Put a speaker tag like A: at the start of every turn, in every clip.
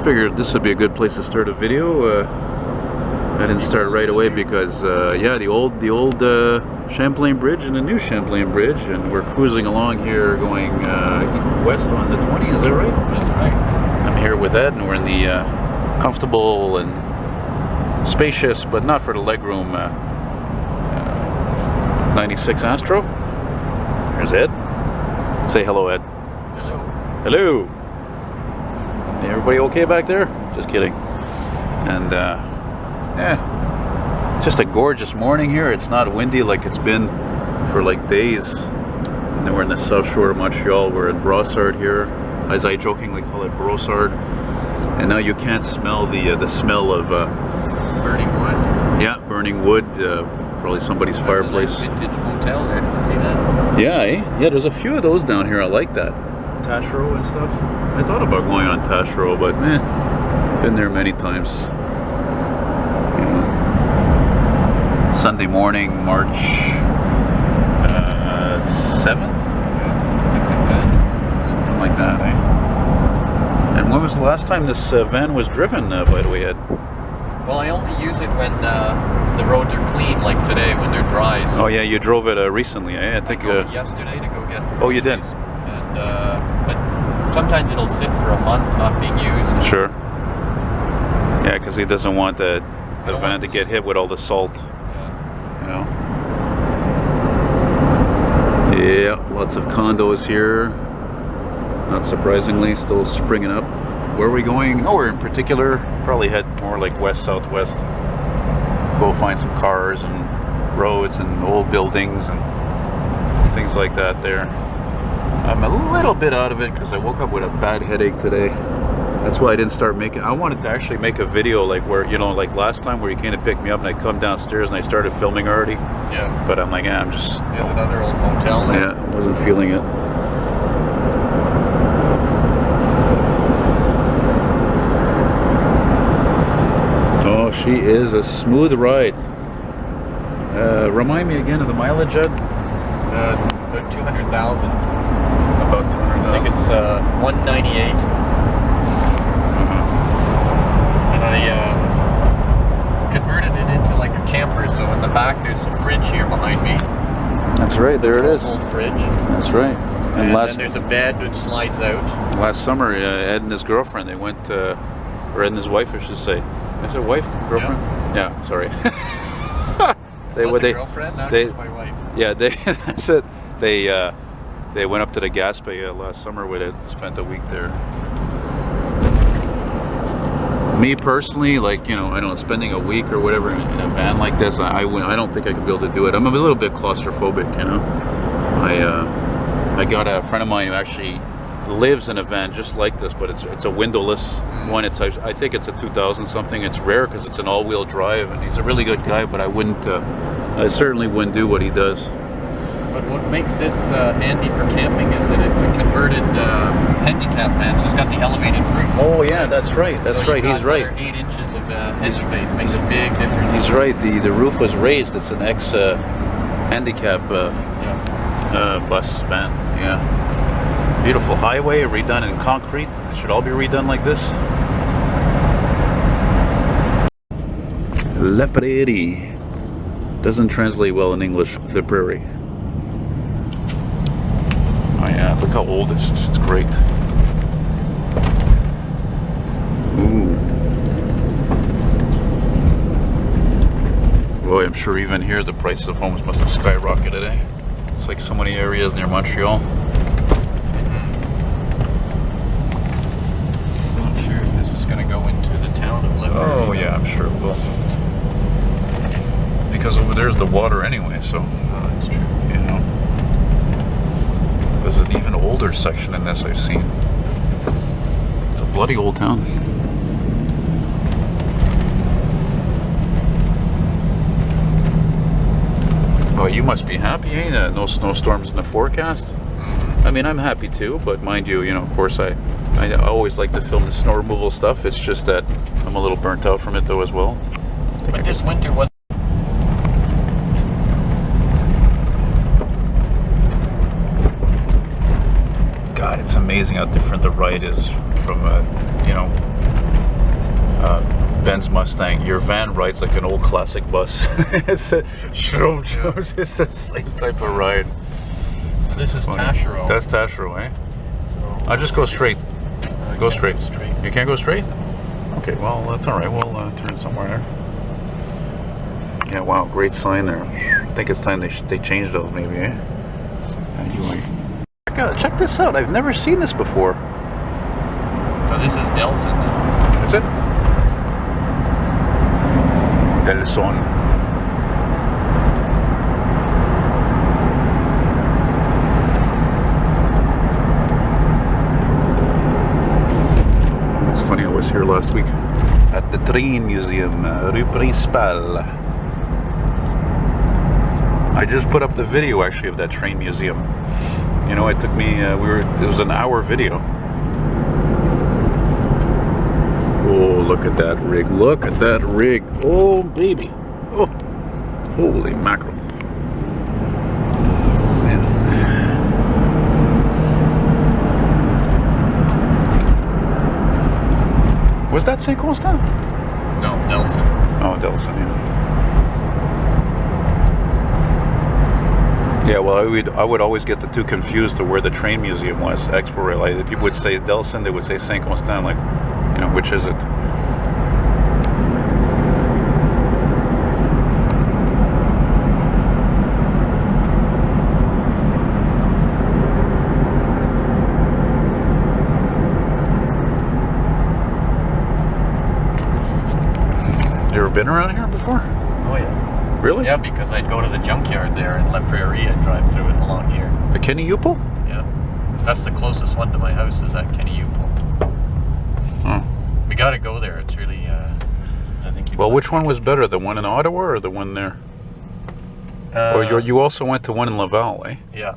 A: figured this would be a good place to start a video. I didn't start right away because yeah, the old Champlain Bridge and the new Champlain Bridge, and we're cruising along here going west on the 20, is that right?
B: That's right.
A: I'm here with Ed, and we're in the comfortable and spacious, but not for the legroom, 96 Astro. There's Ed. Say hello, Ed.
B: Hello.
A: Hello. Everybody okay back there? Just kidding. And yeah, just a gorgeous morning here. It's not windy like it's been for like days. And then we're in the south shore of Montreal. We're in Brossard here, as I jokingly call it Brossard. And now you can't smell the smell of
B: Burning wood.
A: yeah, burning wood. Probably somebody's fireplace.
B: Nice vintage motel there. Did you see that?
A: Yeah, eh? Yeah. There's a few of those down here. I like that. Taschereau and stuff. I thought about going on Taschereau, but been there many times. You know, Sunday morning, March 7th? Something like that, eh? And when was the last time this van was driven, by the way, Ed?
B: Well, I only use it when the roads are clean, like today, when they're dry. So
A: Oh yeah, you drove it recently, eh? I think.
B: I drove it yesterday to go get.
A: Oh, you did?
B: And but sometimes it'll sit for a month not being used.
A: Sure. Yeah, because he doesn't want the van to get hit with all the salt. You know. Yeah, lots of condos here. Not surprisingly, still springing up. Where are we going? Nowhere in particular. Probably head more like west, southwest. Go find some cars and roads and old buildings and things like that there. I'm a little bit out of it because I woke up with a bad headache today. That's why I didn't start making. I wanted to actually make a video like where, you know, like last time where you came to pick me up and I come downstairs and I started filming already.
B: Yeah.
A: But I'm like, yeah, I'm just.
B: There's another old motel there.
A: Yeah, wasn't feeling it. Oh, she is a smooth ride. Remind me again of the mileage, Ed?
B: About 200,000.
A: About 200,000.
B: I think it's 198. And I converted it into like a camper, so in the back there's a fridge here behind me.
A: That's right, there it is.
B: Old fridge.
A: That's right.
B: And then there's a bed that slides out.
A: Last summer, Ed and his girlfriend, they went, or Ed and his wife, I should say. Is it wife, girlfriend? Yeah, sorry.
B: They was a girlfriend, now she's my wife.
A: Yeah, that's it. They went up to the Gaspé last summer with it, spent a week there. Me personally, like, you know, I don't know, spending a week or whatever in a van like this, I don't think I could be able to do it. I'm a little bit claustrophobic, you know. I got a friend of mine who actually lives in a van just like this, but it's a windowless one. I think it's a 2000 something. It's rare because it's an all-wheel drive, and he's a really good guy, but I certainly wouldn't do what he does.
B: But what makes this handy for camping is that it's a converted handicap van, so it's got the elevated roof.
A: Oh yeah, that's right. That's
B: so
A: right. He's right.
B: 8 inches of head space makes a big difference.
A: He's right. The roof was raised. It's an handicap bus van. Yeah. Beautiful highway, redone in concrete. It should all be redone like this. La Prairie. Doesn't translate well in English, the prairie. Oh yeah, look how old this is. It's great. Ooh. Boy, I'm sure even here the price of homes must have skyrocketed, eh? It's like so many areas near Montreal.
B: Go into the town of Liberty.
A: Oh yeah, I'm sure it will. Because over there's the water anyway, so.
B: Oh, that's true.
A: You know. There's an even older section in this I've seen. It's a bloody old town. Oh, you must be happy, eh? No snowstorms in the forecast. I mean, I'm happy too, but mind you, of course I always like to film the snow removal stuff. It's just that I'm a little burnt out from it though as well.
B: But this winter was...
A: God, it's amazing how different the ride is from, Ben's Mustang. Your van rides like an old classic bus. It's it's the same type of ride.
B: This is Taschereau.
A: That's Taschereau, eh?
B: So
A: I'll just go straight. Go straight.
B: Go straight.
A: You can't go straight? Okay, well, that's all right. We'll turn somewhere there. Yeah, wow, great sign there. I think it's time they changed those, maybe, eh? Anyway. Check this out. I've never seen this before.
B: So this is Delson now.
A: Is it? Delson. It's funny, I was here last week at the train museum, Rue Principale. I just put up the video actually of that train museum. You know, it took me, it was an hour video. Oh, look at that rig. Look at that rig. Oh, baby. Oh, holy mackerel. Was that Saint Constant?
B: No, Delson.
A: Oh, Delson, yeah. Yeah, well, I would always get the two confused to where the train museum was, Expo Rail. Like, people would say Delson, they would say Saint Constant, like, you know, which is it? You ever been around here before?
B: Oh yeah.
A: Really?
B: Yeah, because I'd go to the junkyard there in La Prairie and drive through it along here.
A: The Kenny Upel?
B: Yeah. That's the closest one to my house is at Kenny Upel.
A: Oh.
B: We gotta go there. It's really, I think you.
A: Well, which one was better, the one in Ottawa or the one there? Or you also went to one in Laval, eh?
B: Yeah.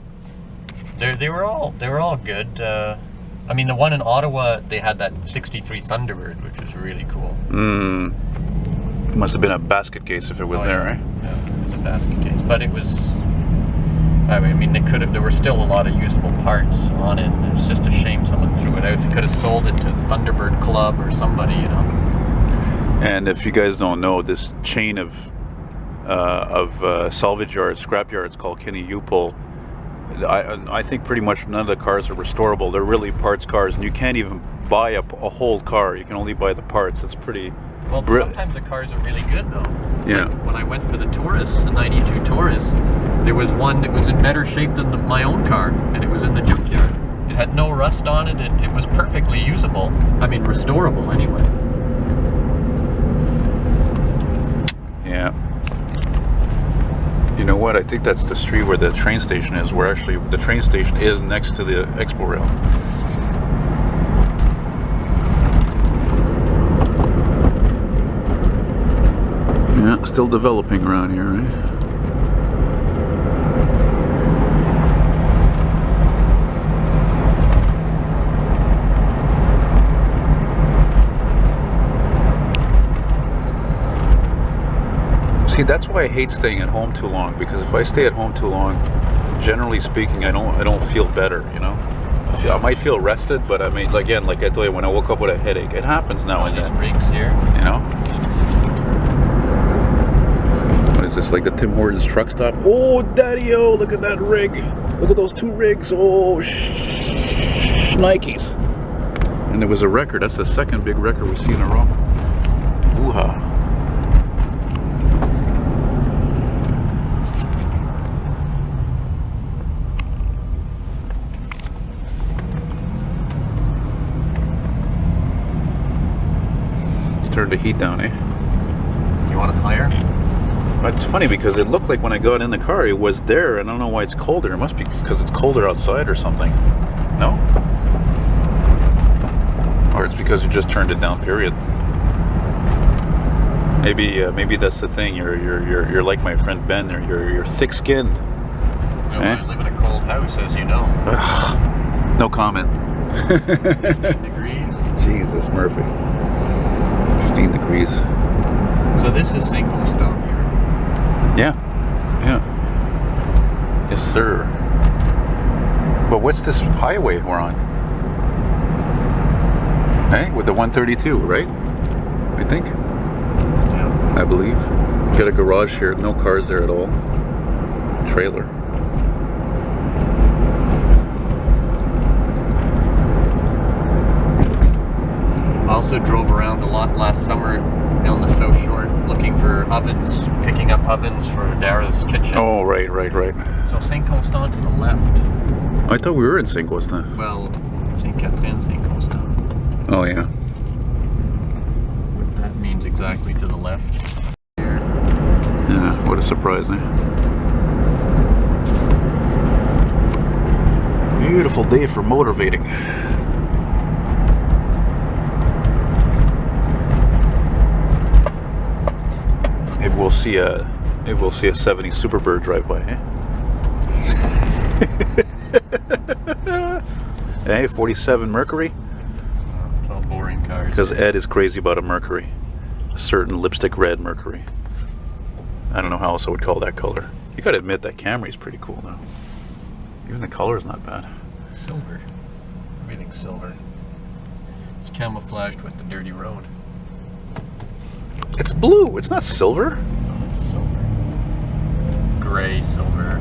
B: They were all good. I mean, the one in Ottawa, they had that '63 Thunderbird, which was really cool.
A: It must have been a basket case if it was there, eh?
B: Yeah, it was a basket case, but it was. I mean, there were still a lot of usable parts on it. It was just a shame someone threw it out. They could have sold it to the Thunderbird Club or somebody, you know.
A: And if you guys don't know, this chain of salvage yards, scrap yards called Kenny Upel, I think pretty much none of the cars are restorable. They're really parts cars, and you can't even buy a whole car. You can only buy the parts. It's pretty.
B: Well, sometimes the cars are really good though.
A: Yeah.
B: Like when I went for the Taurus, the '92 Taurus, there was one that was in better shape than my own car, and it was in the junkyard. It had no rust on it. It was perfectly usable. I mean, restorable anyway.
A: Yeah. You know what? I think that's the street where the train station is, where actually the train station is next to the Expo Rail. Yeah, still developing around here, right? See, that's why I hate staying at home too long, because if I stay at home too long, generally speaking, I don't feel better, you know? I might feel rested, but I mean, again, like I told you, when I woke up with a headache, it happens now and then.
B: Rigs here,
A: you know? What is this, like the Tim Hortons truck stop? Oh, daddy-o, look at that rig. Look at those two rigs. Oh, Nikes. And there was a record. That's the second big record we've seen in a row. Ooh-ha. Turn the heat down, eh?
B: You want it higher?
A: It's funny because it looked like when I got in the car it was there, and I don't know why it's colder. It must be because it's colder outside or something. No? Or it's because you just turned it down, period. Maybe that's the thing. You're like my friend Ben. You're thick-skinned.
B: No, I live in a cold house, as you know.
A: Ugh. No comment.
B: 15 degrees.
A: Jesus, Murphy. 15 degrees.
B: So this is St. Constant here.
A: Yeah. Yeah. Yes, sir. But what's this highway we're on? Hey, with the 132, right? I think.
B: Yeah.
A: I believe. Got a garage here, no cars there at all. Trailer.
B: I also drove around a lot last summer on the South Shore looking for ovens, picking up ovens for Dara's kitchen.
A: Oh, right.
B: So St. Constant to the left.
A: I thought we were in St. Constant.
B: Well, St. Catherine, St. Constant.
A: Oh, yeah.
B: That means exactly to the left. Here.
A: Yeah, what a surprise, eh? Beautiful day for motivating. Maybe we'll see a 70 Superbird drive by, eh? Hey, 47 Mercury.
B: It's all boring cars.
A: Because Ed is crazy about a Mercury, a certain lipstick red Mercury. I don't know how else I would call that color. You gotta admit that Camry's pretty cool now. Even the color is not bad.
B: Silver. Everything's silver. It's camouflaged with the dirty road.
A: It's blue. It's not silver.
B: Oh, it's silver. Gray, silver.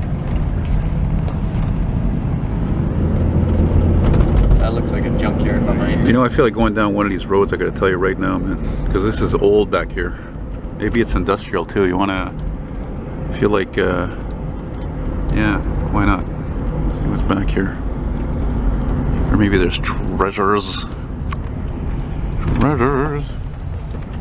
B: That looks like a junkyard behind me.
A: You know, I feel like going down one of these roads. I gotta tell you right now, man, because this is old back here. Maybe it's industrial too. You wanna feel like, yeah, why not? See what's back here. Or maybe there's treasures. Treasures.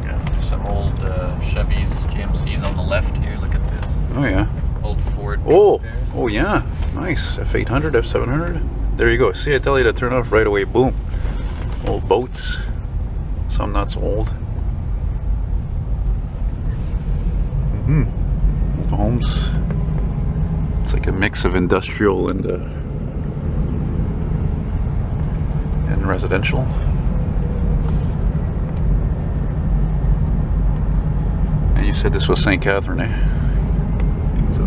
B: Yeah, some old Chevys, GMCs on the left here. Look at this.
A: Oh yeah.
B: Old Ford.
A: Oh,
B: there.
A: oh yeah. Nice. F800, F700. There you go. See, I tell you to turn off right away. Boom. Old boats. Some not so old. Old homes. It's like a mix of industrial and residential. And you said this was St. Catherine, eh? I think so.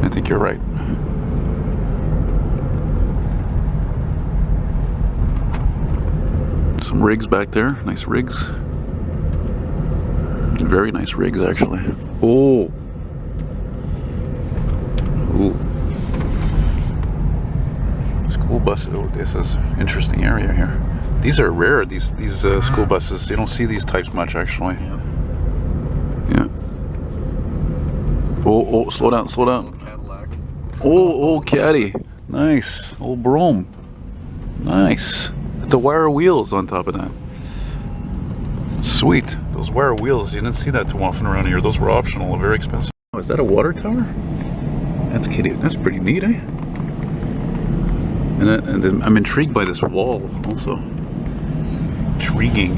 A: I think you're right. Some rigs back there. Nice rigs. Very nice rigs, actually. Oh. Ooh. School buses. Oh, this is an interesting area here. These are rare. These school buses. You don't see these types much, actually. Yeah. Oh, slow down, slow down.
B: Cadillac.
A: Oh, caddy. Nice. Old Brougham. Nice. The wire wheels on top of that. Sweet. Those wire wheels, you didn't see that too often around here. Those were optional, very expensive. Oh, is that a water tower? That's kidding. That's pretty neat, eh? And then I'm intrigued by this wall also. Intriguing.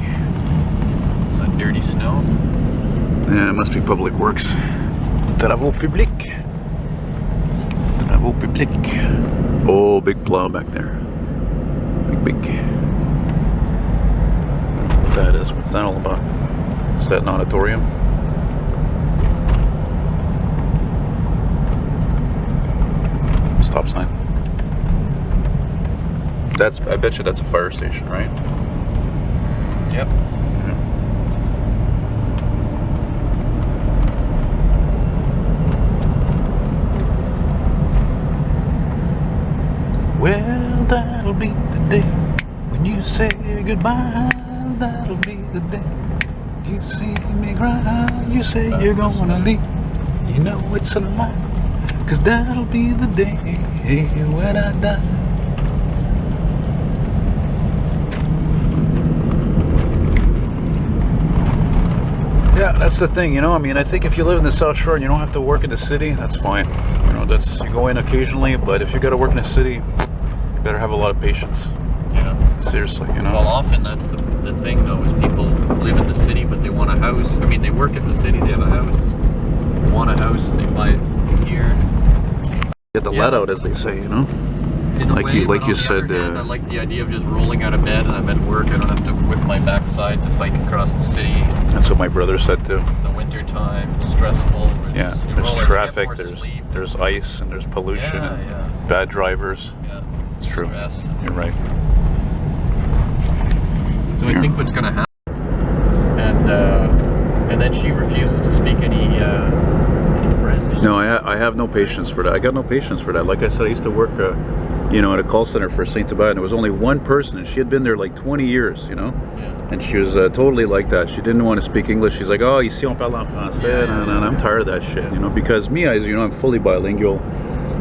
B: That dirty snow.
A: Yeah, it must be public works. Travaux publics. Travaux publics. Oh, big plow back there. Big. That is. What's that all about? Is that an auditorium? Stop sign. That's. I bet you that's a fire station, right?
B: Yep.
A: Yeah. Well, that'll be the day when you say goodbye. That'll be the day you see me cry. You say you're gonna leave. You know it's a lie. 'Cause that'll be the day when I die. Yeah, that's the thing, you know. I mean, I think if you live in the South Shore and you don't have to work in the city, that's fine. You know, you go in occasionally, but if you got to work in the city, you better have a lot of patience.
B: Yeah.
A: Seriously, you know.
B: Well, often that's the thing, though, is people live in the city, but they want a house. I mean, they work in the city, they have a house, they want a house, and they buy it here.
A: Get the let out, as they say, you know.
B: In a
A: Like
B: way,
A: you
B: but on
A: said.
B: the other hand, I like the idea of just rolling out of bed, and I'm at work. I don't have to whip my backside to bike across the city.
A: That's what my brother said too.
B: In the winter time, it's stressful.
A: Yeah,
B: you
A: there's
B: roll out, you
A: traffic,
B: get more sleep.
A: there's ice, and there's pollution,
B: Yeah,
A: and
B: yeah.
A: bad drivers.
B: Yeah,
A: It's true.
B: stress.
A: You're right.
B: So I think what's going to happen, and and then she refuses to speak any French.
A: No, I have no patience for that. I got no patience for that. Like I said, I used to work, you know, at a call center for Saint Hubert, and there was only one person, and she had been there like 20 years, you know.
B: Yeah.
A: And she was totally like that. She didn't want to speak English. She's like, oh, ici on parle en français. And I'm tired of that shit, you know, because me, as you know, I'm fully bilingual.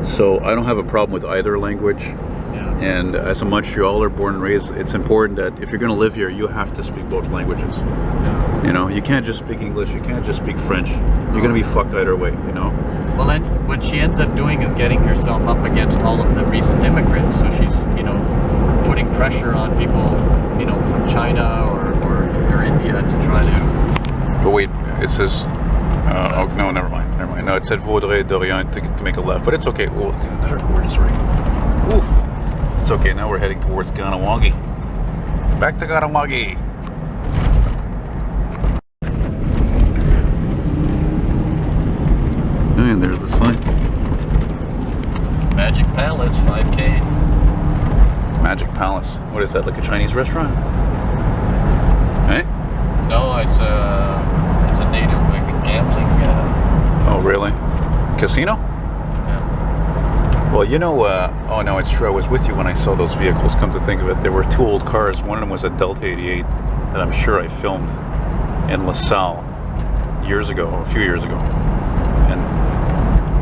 A: So I don't have a problem with either language.
B: Yeah.
A: And as a Montrealer, born and raised, it's important that if you're going to live here, you have to speak both languages.
B: Yeah.
A: You know, you can't just speak English. You can't just speak French. You're going to be fucked either way, you know.
B: Well, then what she ends up doing is getting herself up against all of the recent immigrants. So she's, you know, putting pressure on people, you know, from China or India to try to...
A: Oh wait, it says... oh, no, never mind. No, it said Vaudreuil d'Orient to make a left, but it's okay. Oh, another gorgeous ring. Oof. It's okay, now we're heading towards Ganawagi. Back to Ganawagi. And there's the sign.
B: Magic Palace, 5K.
A: Magic Palace. What is that, like a Chinese restaurant? Eh?
B: No, it's a native like gambling.
A: Oh, really? Casino?
B: Yeah.
A: Well, you know, oh no, it's true. I was with you when I saw those vehicles. Come to think of it, there were two old cars. One of them was a Delta 88 that I'm sure I filmed in LaSalle years ago, a few years ago. And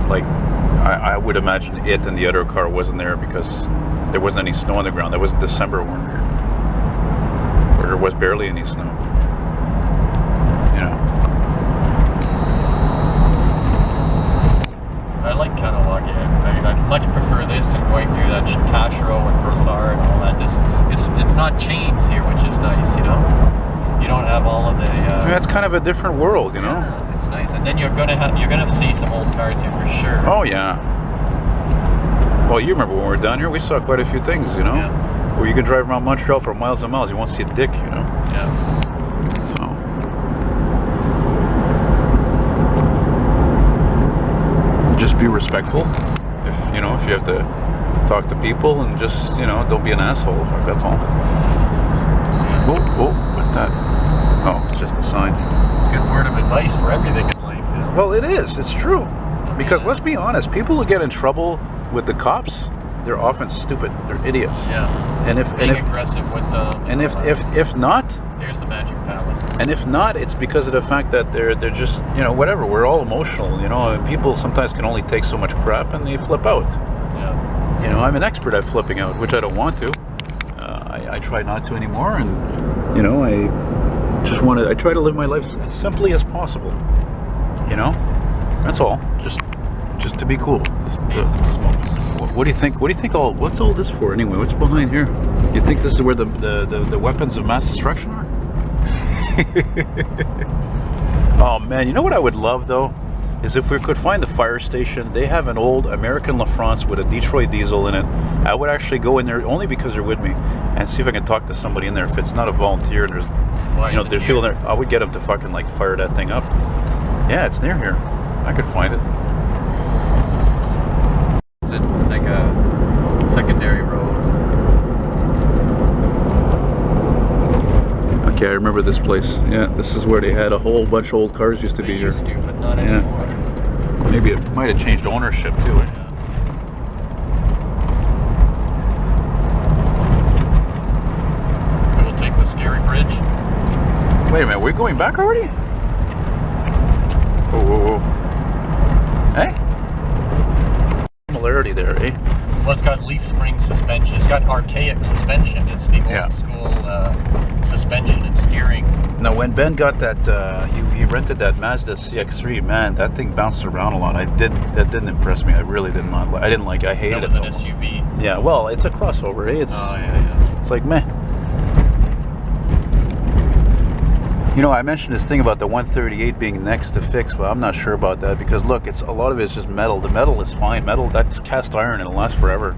A: like, I would imagine it and the other car wasn't there because there wasn't any snow on the ground. That was December when we were, where there was barely any snow. You know.
B: I like Kanawagi. I much prefer this than going through that Taschereau and Brossard and all that. It's not chains here, which is nice, you know. You don't have all of the.
A: That's kind of a different world, you know.
B: Yeah, it's nice, and then you're gonna see some old cars here for sure.
A: Oh yeah. Well, you remember when we were down here, we saw quite a few things, you know.
B: Yeah.
A: Where you can drive around Montreal for miles and miles, you won't see a dick, you know.
B: Yeah.
A: So. Just be respectful. If you know, if you have to talk to people, and just, you know, don't be an asshole. That's all. Oh, what's that? Oh, it's just a sign.
B: Good word of advice for everything in life. You know?
A: Well, it is. It's true. Because let's be honest, people who get in trouble with the cops, they're often stupid. They're idiots.
B: Yeah.
A: And if
B: aggressive with them.
A: And if not,
B: there's the Magic Palace.
A: and if not, it's because of the fact that they're just, you know, whatever. We're all emotional, you know. And people sometimes can only take so much crap, and they flip out.
B: Yeah.
A: You know, I'm an expert at flipping out, which I don't want to. I try not to anymore, and you know, I try to live my life as simply as possible. You know, that's all. Just to be cool. What do you think? What do you think? What's all this for anyway? What's behind here? You think this is where the weapons of mass destruction are? Oh man, you know what I would love though, is if we could find the fire station. They have an old American LaFrance with a Detroit diesel in it. I would actually go in there only because they're with me, and see if I can talk to somebody in there. If it's not a volunteer and there's people there, I would get them to fucking like fire that thing up. Yeah, it's near here. I could find it.
B: Is it like a secondary road?
A: Okay, I remember this place. Yeah, this is where they had a whole bunch of old cars used to be here.
B: Used to, but not anymore.
A: Maybe it might have changed ownership too. Eh?
B: We will take the scary bridge.
A: Wait a minute, we're going back already? Whoa. Hey? Similarity there, eh?
B: Well, it's got leaf spring suspension. It's got archaic suspension. It's the old school suspension and steering.
A: Now, when Ben got that, he rented that Mazda CX-3. Man, that thing bounced around a lot. That didn't impress me. I really did not. I didn't like. I hated it.
B: That was an SUV.
A: Yeah, well, it's a crossover. Eh? It's like meh. You know, I mentioned this thing about the 138 being next to fix, but I'm not sure about that because look, a lot of it's just metal. The metal is fine. Metal, that's cast iron, and it'll last forever.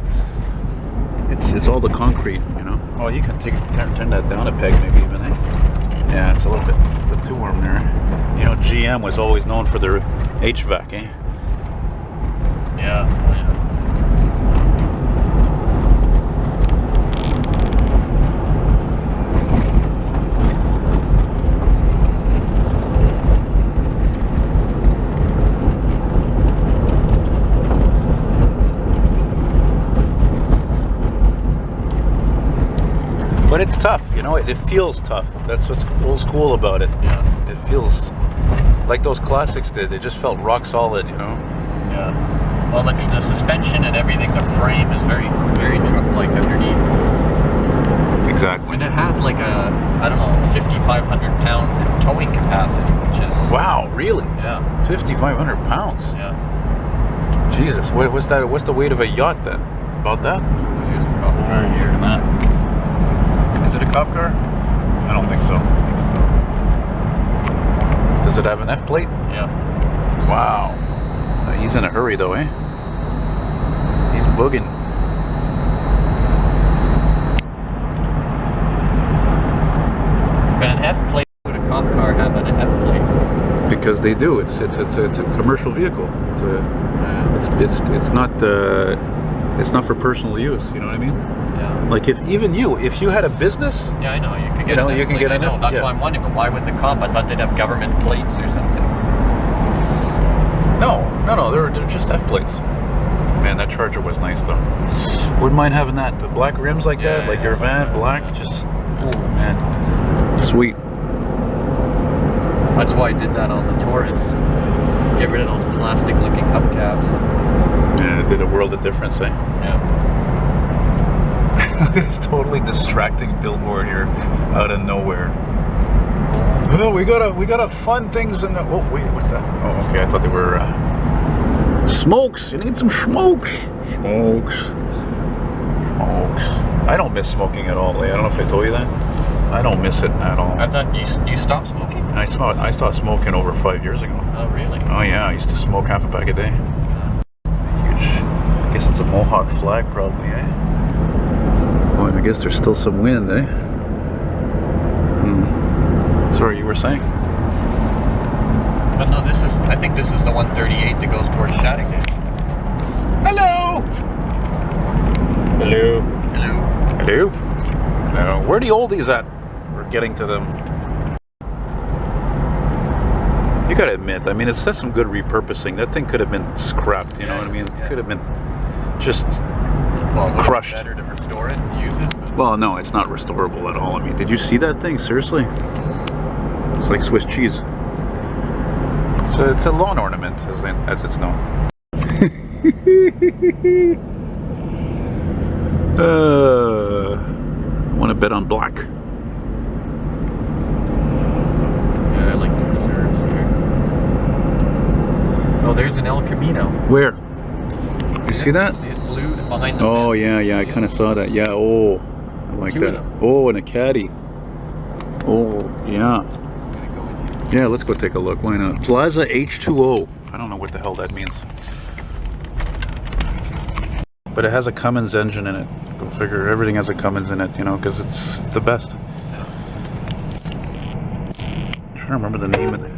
A: It's all the concrete, you know. Oh, you can turn that down a peg, maybe even. Eh? Yeah, it's a little bit too warm there. You know, GM was always known for their HVAC, eh?
B: Yeah.
A: But it's tough, you know, it feels tough. That's what's old school about it.
B: Yeah.
A: It feels like those classics did. It just felt rock solid, you know?
B: Yeah. Well, the suspension and everything, the frame is very, very truck-like underneath.
A: Exactly.
B: And it has like a, I don't know, 5,500 pound towing capacity, which is...
A: Wow, really?
B: Yeah.
A: 5,500 pounds?
B: Yeah.
A: Jesus, what's that? What's the weight of a yacht then? About that?
B: Here's a cop car here.
A: Look at that. Is it a cop car? I don't think so. Does it have an F plate?
B: Yeah.
A: Wow. He's in a hurry though, eh? He's booging.
B: But an F plate, would a cop car have an F plate?
A: Because they do. It's a commercial vehicle. It's not for personal use. You know what I mean?
B: Yeah.
A: Like if you had a business.
B: Yeah, I know. You could get.
A: You can get.
B: I know. That's
A: yeah.
B: why I'm wondering. But why would the cop? I thought they'd have government plates or something.
A: No. They're just F plates. Man, that Charger was nice though. Wouldn't mind having that. The black rims like that, like your van, black. Yeah. Just oh man, sweet.
B: That's why I did that on the Taurus. Get rid of those plastic-looking hubcaps.
A: Yeah, it did a world of difference, eh?
B: Yeah.
A: Look at this totally distracting billboard here, out of nowhere. Oh, we got a fun things in the. Oh wait, what's that? Oh, okay. I thought they were smokes. You need some smokes. Smokes. I don't miss smoking at all. I don't know if I told you that. I don't miss it at all.
B: I thought you stopped smoking.
A: I stopped smoking over 5 years ago.
B: Oh really?
A: Oh yeah, I used to smoke half a pack a day. Huge. I guess it's a Mohawk flag, probably, eh? Oh, and I guess there's still some wind, eh? Sorry, you were saying?
B: But no, I think this is the 138 that goes towards Shattuck.
A: Hello! Hello.
B: Hello.
A: Hello? Where are the oldies at? We're getting to them. You gotta admit, I mean, it's that's some good repurposing. That thing could have been scrapped, you know what I mean?
B: Yeah.
A: Could have been just crushed.
B: Better to restore it and use it. But...
A: Well, no, it's not restorable at all. I mean, did you see that thing? Seriously? It's like Swiss cheese. It's a lawn ornament, as it's known. I want to bet on black.
B: Yeah, I like the reserves here. Oh, there's an El Camino.
A: Where? You see that?
B: In blue behind the
A: Oh,
B: fence.
A: yeah, I kind of saw that. Yeah, oh, I like that. Oh, and a caddy. Oh, yeah. Yeah, let's go take a look. Why not? Plaza H2O. I don't know what the hell that means. But it has a Cummins engine in it. Go figure. Everything has a Cummins in it, you know, because it's the best. I'm trying to remember the name of it.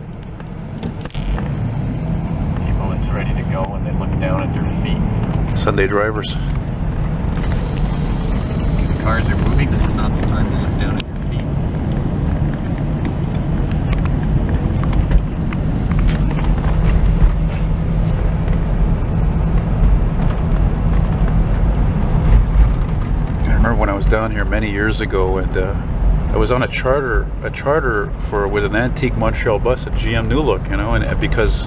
B: People that's ready to go and they look down at their feet.
A: Sunday drivers.
B: The cars are moving. This is not the time to look down at your feet.
A: I remember when I was down here many years ago, and I was on a charter with an antique Montreal bus at GM New Look, you know, and because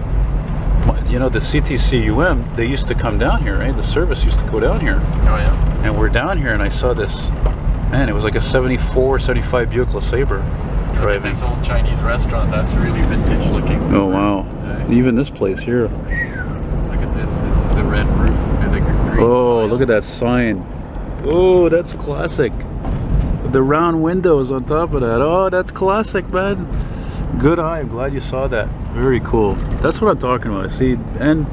A: you know the CTCUM, they used to come down here, right? The service used to go down here.
B: Oh yeah.
A: And we're down here, and I saw this. Man, it was like a 74, 75 Buick LeSabre driving.
B: Look at this old Chinese restaurant. That's really vintage looking.
A: Oh wow! Even this place here.
B: Look at this. This is the red roof. And the green
A: Oh,
B: tiles.
A: look at that sign. Oh, that's classic. The round windows on top of that. Oh, that's classic, man. Good eye. I'm glad you saw that. Very cool. That's what I'm talking about. See, and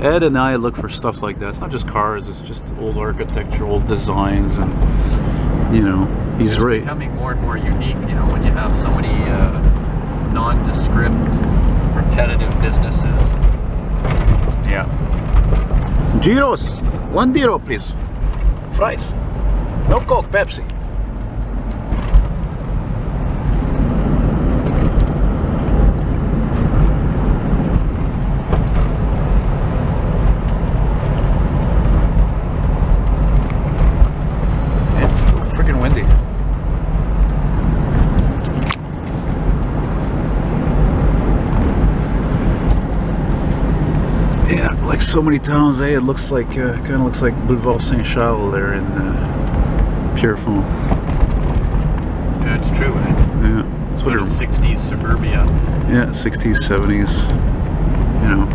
A: Ed and I look for stuff like that. It's not just cars. It's just old architecture, old designs, and you know, he's right.
B: It's becoming more and more unique. You know, when you have so many nondescript, repetitive businesses.
A: Yeah. Gyros. 1 gyro, please. Fries. No Coke, Pepsi. It's still freaking windy. so many towns, eh? It looks like, kind of looks like Boulevard Saint-Charles there in Pierrefonds.
B: Yeah, it's true, eh?
A: Yeah. That's what
B: Little 60s suburbia.
A: Yeah, 60s, 70s, you know.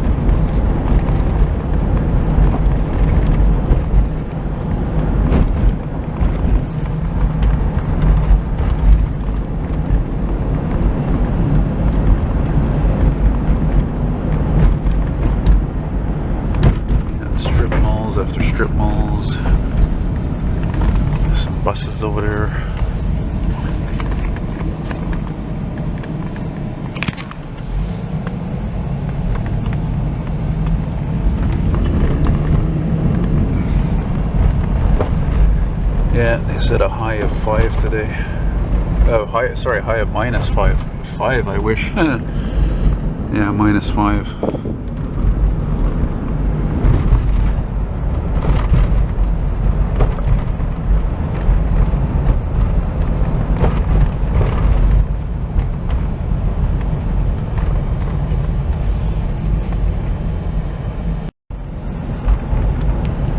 A: Strip malls after strip malls. There's some buses over there. Yeah, they said a high of 5 today. Oh, high of -5. 5, I wish. Yeah, -5.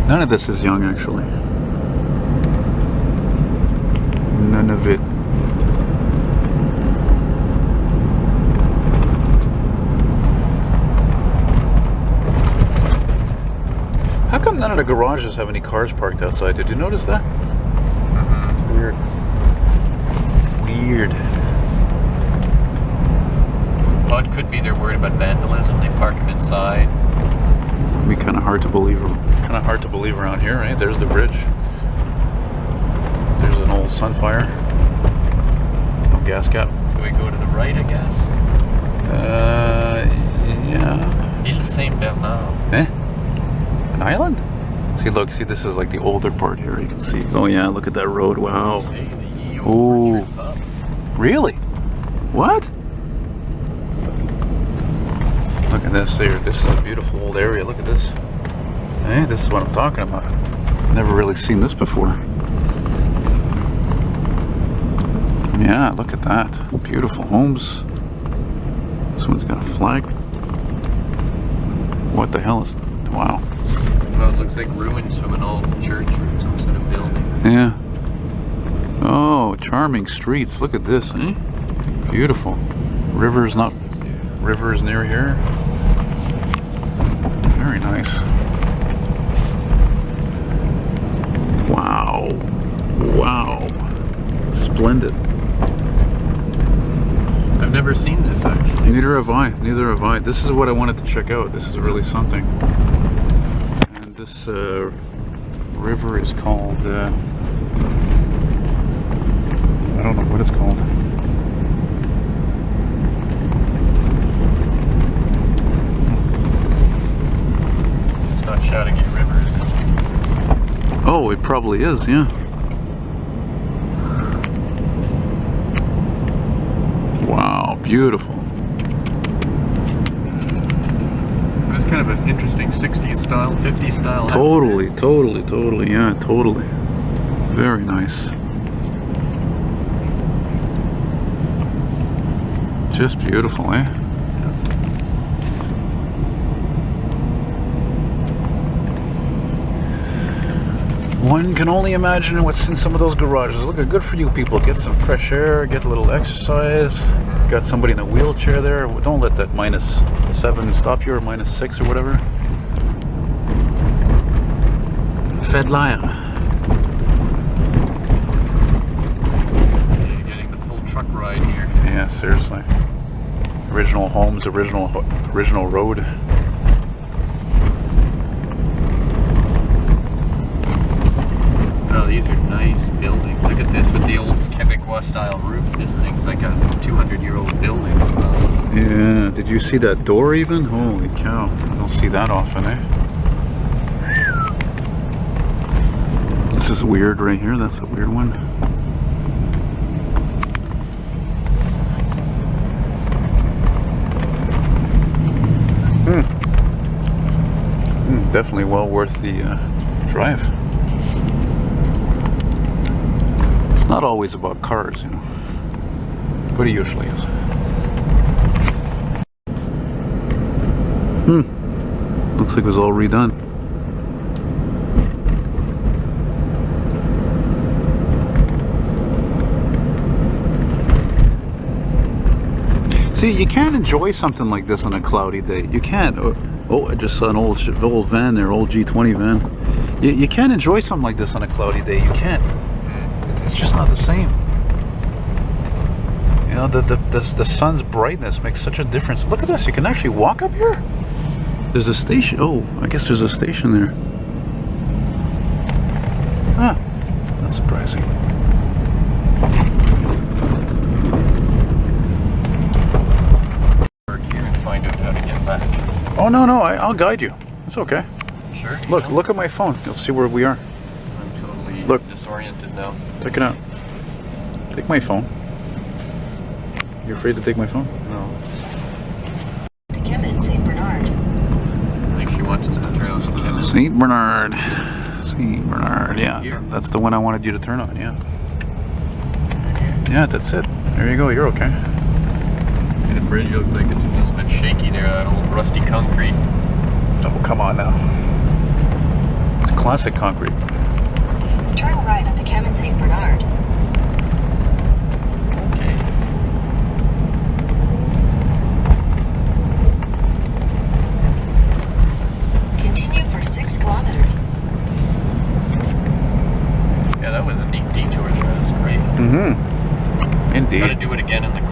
A: None of this is young, actually. None of it. How come none of the garages have any cars parked outside? Did you notice that? It's weird. Weird.
B: Well, it could be they're worried about vandalism. They park them inside.
A: It'd be kind of hard to believe. Kind of hard to believe around here, right? There's the bridge. There's an old Sunfire. No gas cap.
B: So we go to the right, I guess.
A: Yeah.
B: Ile Saint-Bernard.
A: Eh? An island? See, look, see, this is like the older part here. You can see. Oh yeah, look at that road. Wow.
B: Hey, the Ye
A: Ooh.
B: Orchard Pub.
A: Really? What? Look at this here. This is a beautiful old area. Look at this. Hey, this is what I'm talking about. Never really seen this before. Yeah, look at that. Beautiful homes. This one's got a flag. What the hell is... Wow.
B: Well, it looks like ruins from an old church or some sort of building.
A: Yeah. Oh, charming streets. Look at this, eh? Beautiful. River's not... River's near here. Very nice. Wow. Wow. Splendid.
B: I've never seen this, actually.
A: Neither have I. Neither have I. This is what I wanted to check out. This is really something. And this river is called... I don't know what it's called.
B: It's not shouting at river, is it?
A: Oh, it probably is, yeah. Wow, beautiful.
B: It's kind of an interesting 60s style, 50s style.
A: Totally, totally, totally, yeah, totally. Very nice. Just beautiful, eh? One can only imagine what's in some of those garages. Look, good for you people. Get some fresh air, get a little exercise. Got somebody in a wheelchair there. Don't let that -7 stop you, or -6 or whatever. Fed lion.
B: You're getting the full truck ride here.
A: Yeah, seriously. Original homes, original road.
B: Oh, these are nice buildings. Look at this with the old Quebecois style roof. This thing's like a 200-year-old building.
A: Yeah, did you see that door even? Holy cow. I don't see that often, eh? This is weird right here. That's a weird one. Definitely well worth the drive. It's not always about cars, you know, but it usually is. Looks like it was all redone. See, you can't enjoy something like this on a cloudy day. You can't. Oh, I just saw an old van there, old G20 van. You can't enjoy something like this on a cloudy day. You can't. It's just not the same. You know, the sun's brightness makes such a difference. Look at this. You can actually walk up here. There's a station. Oh, I guess there's a station there. Huh. That's surprising. Oh no, I'll guide you. It's okay.
B: Sure.
A: Look at my phone. You'll see where we are.
B: I'm totally disoriented now.
A: Take it out. Take my phone. You're afraid to take my phone?
B: No.
C: To Kemet, St. Bernard.
B: I think she wants us to turn on Kemet.
A: St. Bernard. St. Bernard. Yeah,
B: Here.
A: that's the one I wanted you to turn on. Yeah. Yeah, that's it. There you go. You're okay.
B: The bridge looks like it's a little bit shaky there, that old rusty concrete.
A: Oh, come on now. It's classic concrete.
C: Turn right onto Kemet, St. Bernard.
B: Okay.
C: Continue for 6 kilometers.
B: Yeah, that was a neat detour. That was great.
A: Mm-hmm. Indeed.
B: Gotta do it again in the.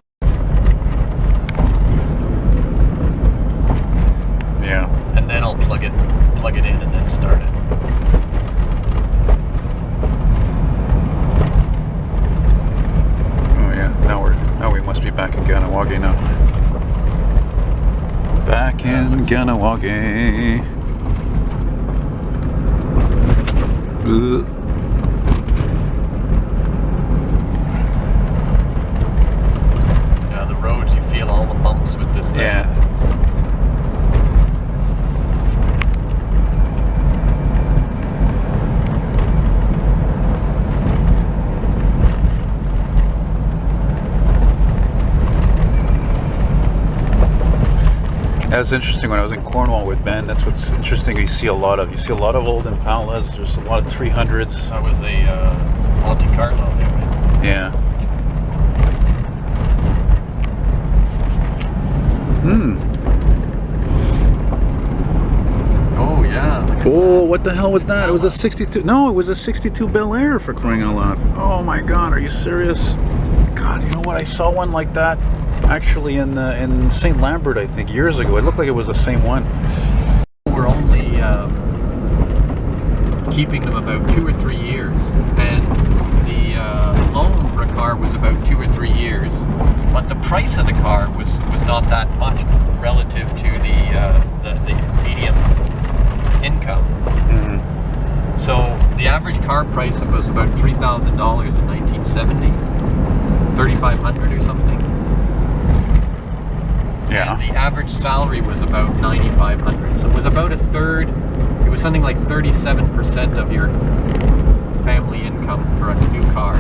A: Yeah.
B: And then I'll plug it in and then start it.
A: Oh yeah. Now we must be back in Ganawagi now. Back in Ganawagi.
B: Yeah, the roads, you feel all the bumps with this van.
A: Yeah. That's interesting. When I was in Cornwall with Ben, that's what's interesting. You see a lot of old Impalas. There's a lot of 300s.
B: That was a Monte Carlo there, right?
A: Yeah.
B: Oh yeah.
A: Oh, what the hell was that? It was a 62. No, it was a 62 Bel Air, for crying out loud. Oh my God, are you serious? God, you know what? I saw one like that actually in St. Lambert, I think, years ago. It looked like it was the same one.
B: We're only keeping them about 2 or 3 years, and the loan for a car was about 2 or 3 years, but the price of the car was not that much relative to the median income.
A: Mm-hmm.
B: So the average car price was about $3,000 in 1970, 3,500 or something.
A: Yeah.
B: And the average salary was about 9,500. So it was about a third. It was something like 37% of your family income for a new car.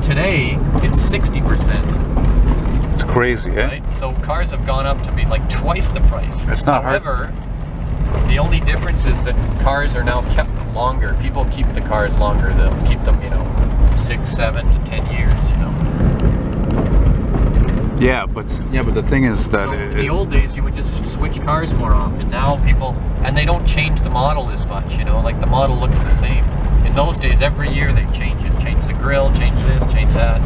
B: Today, it's 60%.
A: It's crazy, eh?
B: Right? So cars have gone up to be like twice the price.
A: It's not hard.
B: However, the only difference is that cars are now kept longer. People keep the cars longer. They'll keep them, 6, 7 to 10 years,
A: Yeah, but the thing is that
B: So in the old days, you would just switch cars more often. Now people, and they don't change the model as much, like the model looks the same. In those days, every year they change it. Change the grill, change this, change that.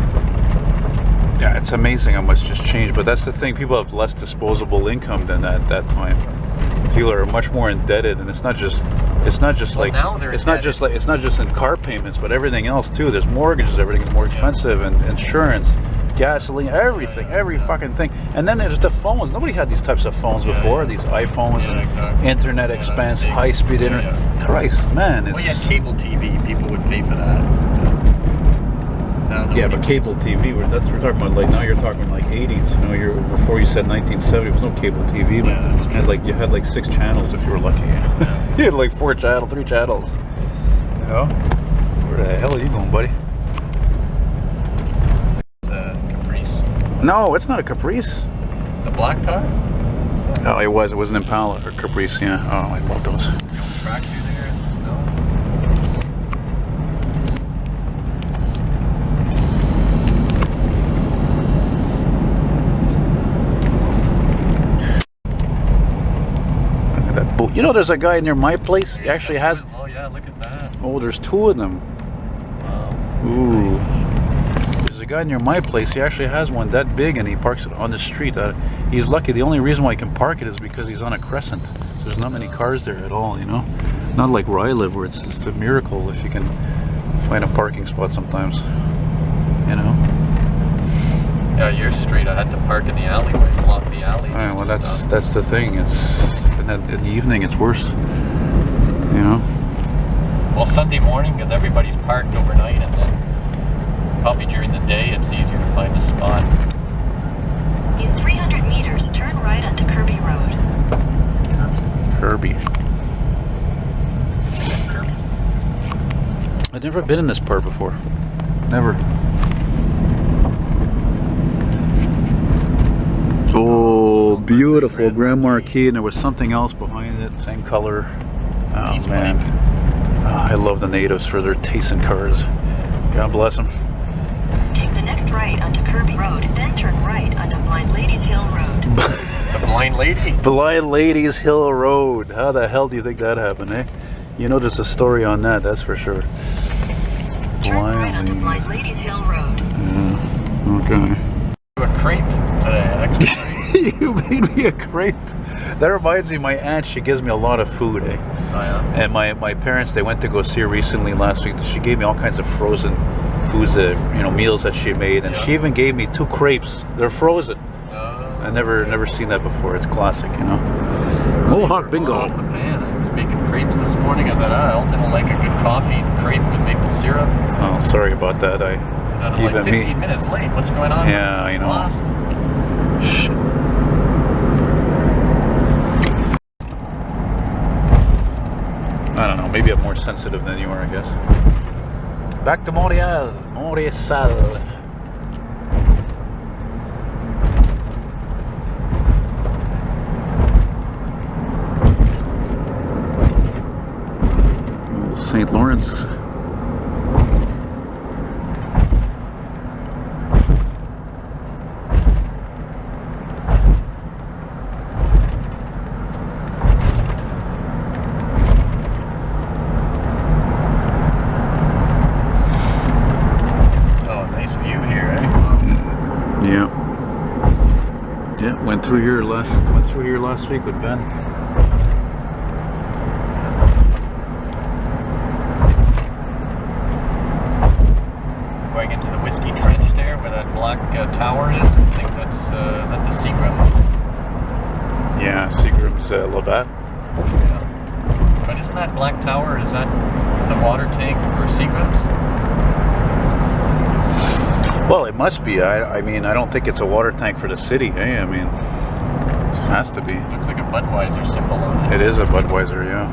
A: yeah, it's amazing how much just changed. But that's the thing. People have less disposable income than that time. People are much more indebted, and it's not just like
B: now they're
A: it's not just in car payments, but everything else too. There's mortgages, everything is more expensive, and insurance, gasoline, everything, every fucking thing. And then there's the phones. Nobody had these types of phones before. These iPhones and
B: exactly.
A: internet expense, high-speed internet. Christ, man, it's
B: Well, you had cable TV. People would pay for that. Now,
A: yeah, but cable TV. We're talking about like now. You're talking like 80s. Before you said 1970, there was no cable TV. But
B: Yeah, that's true.
A: you had like 6 channels if you were lucky. You had like 3 channels. Where the hell are you going, buddy?
B: Caprice.
A: No, it's not a Caprice.
B: The black car?
A: Oh, it was an Impala or Caprice, yeah. Oh, I love those.
B: Tractor there in the snow.
A: Look at that boat. You know, there's a guy near my place. He actually has.
B: Oh yeah, look at that.
A: Oh, there's two of them.
B: Wow.
A: Ooh. There's a guy near my place. He actually has one that big, and he parks it on the street. He's lucky. The only reason why he can park it is because he's on a crescent. So there's not many cars there at all, you know. Not like where I live, where it's just a miracle if you can find a parking spot sometimes. You know.
B: Yeah, your street. I had to park in the alleyway, block the alley.
A: Alright, well, that's the thing. It's in the evening, it's worse. You know.
B: Well, Sunday morning, because everybody's parked overnight, and then probably during the day, it's easier to find a spot.
C: In 300 meters, turn right onto Kirby Road.
A: Kirby. I've never been in this part before. Never. Oh, beautiful Grand Marquis, and there was something else behind it, same color. Oh man, I love the natives for their taste in cars. God bless them.
C: Take the next right onto Kirby Road, then turn right onto Blind Ladies Hill Road.
B: The Blind Lady.
A: Blind Ladies Hill Road. How the hell do you think that happened, eh? You know there's a story on that, that's for sure.
C: Turn right onto Blind Ladies Hill Road.
A: Yeah, okay.
B: A crepe today, actually.
A: You made me a crepe. That reminds me, my aunt, she gives me a lot of food, eh?
B: Oh, yeah.
A: And my parents, they went to go see her recently last week. She gave me all kinds of frozen foods, you know, meals that she made, and she even gave me 2 crepes. They're frozen. I never seen that before. It's classic, you know. Mohawk bingo.
B: Off the pan. I was making crepes this morning. I thought, Elton will like a good coffee crepe with maple syrup.
A: Oh, sorry about that.
B: And I'm like 15 minutes late. What's going on?
A: Yeah, I know.
B: Lost.
A: Shit. I don't know. Maybe I'm more sensitive than you are, I guess. Back to Montreal. Montreal. St. Lawrence. Went through here last week with Ben.
B: Going into the Whiskey Trench there, where that black tower is. I think that's that the Seagram's.
A: Yeah, Seagram's Labatt.
B: Yeah. But isn't that black tower? Is that the water tank for Seagram's?
A: Well, it must be. I mean, I don't think it's a water tank for the city. I mean, it has to be.
B: Looks like a Budweiser symbol on it.
A: It is a Budweiser, yeah.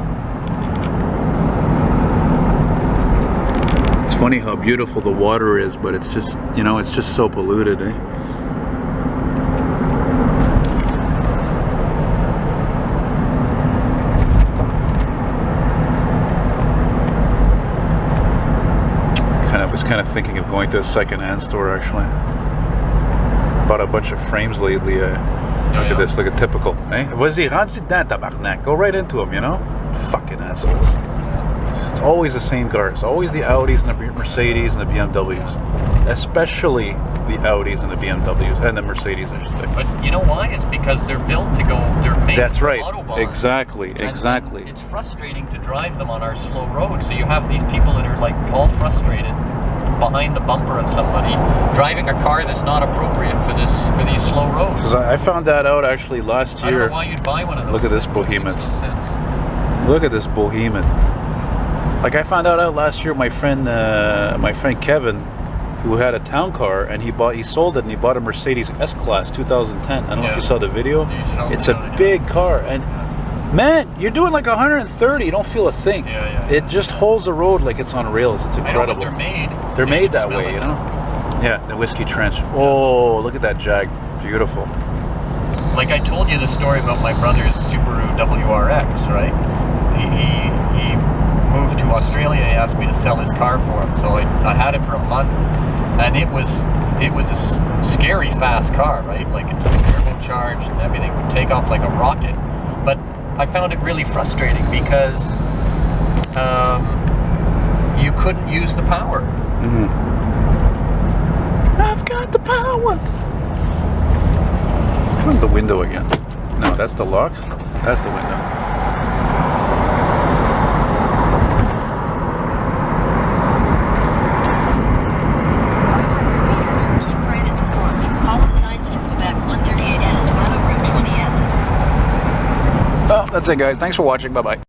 A: It's funny how beautiful the water is, but it's just, you know, it's just so polluted, eh? I was kind of thinking of going to a second-hand store, actually. Bought a bunch of frames lately. Look at this, look at typical. Eh? Vas-y, rentre dedans, tabarnak. Go right into them, you know? Fucking assholes. It's always the same cars. Always the Audis and the Mercedes and the BMWs. Especially the Audis and the BMWs. And the Mercedes, I should say.
B: But you know why? It's because they're built to go, they're made
A: That's
B: for
A: right.
B: Autobahn.
A: Exactly,
B: And
A: exactly.
B: it's frustrating to drive them on our slow road. So you have these people that are like all frustrated behind the bumper of somebody driving a car that's not appropriate for these slow roads.
A: Because I found that out actually last year.
B: I don't know why you'd buy one of those.
A: Look at this
B: things.
A: behemoth.
B: It makes no sense.
A: Look at this behemoth. Like I found out last year, my friend Kevin, who had a town car, and he sold it and he bought a Mercedes S-Class 2010. I don't know if you saw the video. It's a big car, and man, you're doing like 130. You don't feel a thing. It just holds the road like it's on rails. It's incredible.
B: I know, but
A: they're made that way, you know. Yeah, the Whiskey Trench. Oh, look at that Jag. Beautiful.
B: like I told you the story about my brother's Subaru WRX, right? He moved to Australia. He asked me to sell his car for him, so I had it for a month, and it was a scary fast car, right? Like it's turbocharged and everything would take off like a rocket. But I found it really frustrating because you couldn't use the power.
A: I've got the power. Which one's the window again? No, that's the locks. That's the window.
C: 500 meters, keep right at the fork. Follow signs for Quebec 138 Est, Auto Route 20 Est.
A: Well, that's it, guys. Thanks for watching. Bye-bye.